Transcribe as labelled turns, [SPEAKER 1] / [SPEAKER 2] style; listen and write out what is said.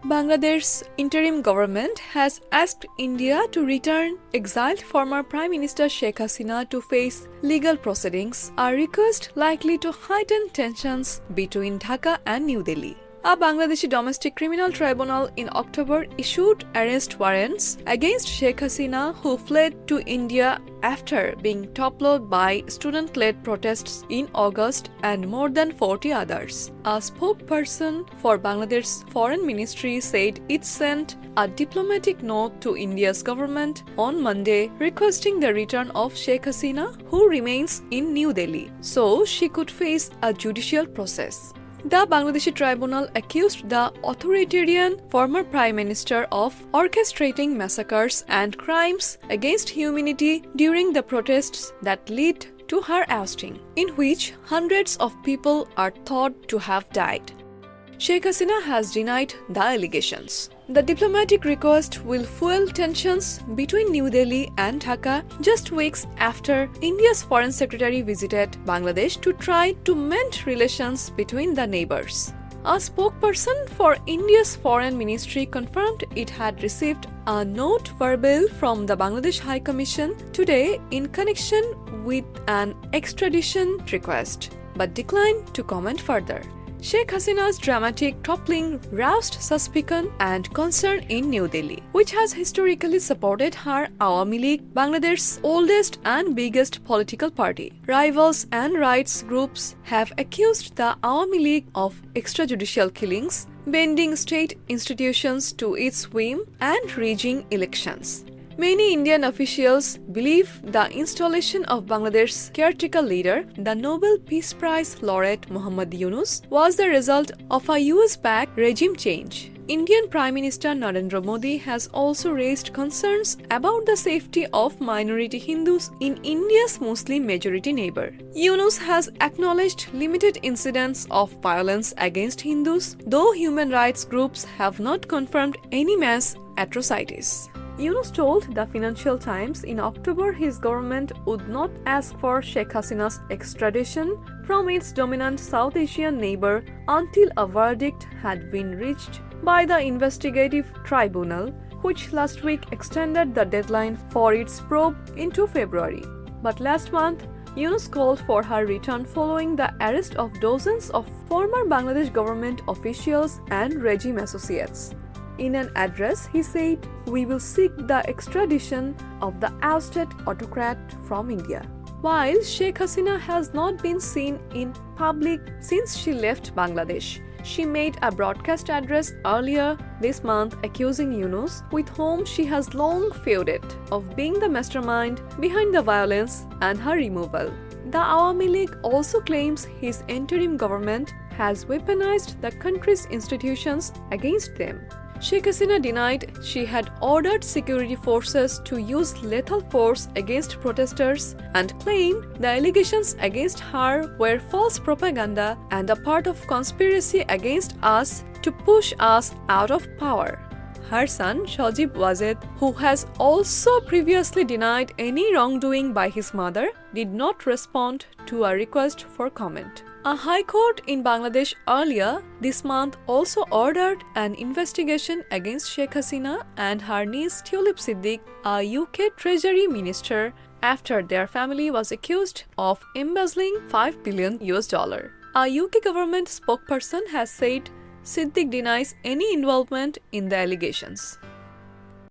[SPEAKER 1] Bangladesh's interim government has asked India to return exiled former Prime Minister Sheikh Hasina to face legal proceedings, a request likely to heighten tensions between Dhaka and New Delhi. A Bangladeshi domestic criminal tribunal in October issued arrest warrants against Sheikh Hasina, who fled to India after being toppled by student-led protests in August, and more than 40 others. A spokesperson for Bangladesh's foreign ministry said it sent a diplomatic note to India's government on Monday requesting the return of Sheikh Hasina, who remains in New Delhi, so she could face a judicial process. The Bangladeshi tribunal accused the authoritarian former prime minister of orchestrating massacres and crimes against humanity during the protests that led to her ousting, in which hundreds of people are thought to have died. Sheikh Hasina has denied the allegations. The diplomatic request will fuel tensions between New Delhi and Dhaka just weeks after India's foreign secretary visited Bangladesh to try to mend relations between the neighbors. A spokesperson for India's foreign ministry confirmed it had received a note verbal from the Bangladesh High Commission today in connection with an extradition request, but declined to comment further. Sheikh Hasina's dramatic toppling roused suspicion and concern in New Delhi, which has historically supported her Awami League, Bangladesh's oldest and biggest political party. Rivals and rights groups have accused the Awami League of extrajudicial killings, bending state institutions to its whim, and rigging elections. Many Indian officials believe the installation of Bangladesh's caretaker leader, the Nobel Peace Prize laureate Muhammad Yunus, was the result of a US-backed regime change. Indian Prime Minister Narendra Modi has also raised concerns about the safety of minority Hindus in India's Muslim-majority neighbor. Yunus has acknowledged limited incidents of violence against Hindus, though human rights groups have not confirmed any mass atrocities. Yunus told the Financial Times in October his government would not ask for Sheikh Hasina's extradition from its dominant South Asian neighbor until a verdict had been reached by the investigative tribunal, which last week extended the deadline for its probe into February. But last month, Yunus called for her return following the arrest of dozens of former Bangladesh government officials and regime associates. In an address, he said, "We will seek the extradition of the ousted autocrat from India." While Sheikh Hasina has not been seen in public since she left Bangladesh, she made a broadcast address earlier this month accusing Yunus, with whom she has long feuded, of being the mastermind behind the violence and her removal. The Awami League also claims his interim government has weaponized the country's institutions against them. Sheikh Hasina denied she had ordered security forces to use lethal force against protesters and claimed the allegations against her were false propaganda and a part of conspiracy against us to push us out of power. Her son, Shajib Wazed, who has also previously denied any wrongdoing by his mother, did not respond to a request for comment. A high court in Bangladesh earlier this month also ordered an investigation against Sheikh Hasina and her niece Tulip Siddiq, a UK Treasury Minister, after their family was accused of embezzling $5 billion. A UK government spokesperson has said Siddiq denies any involvement in the allegations.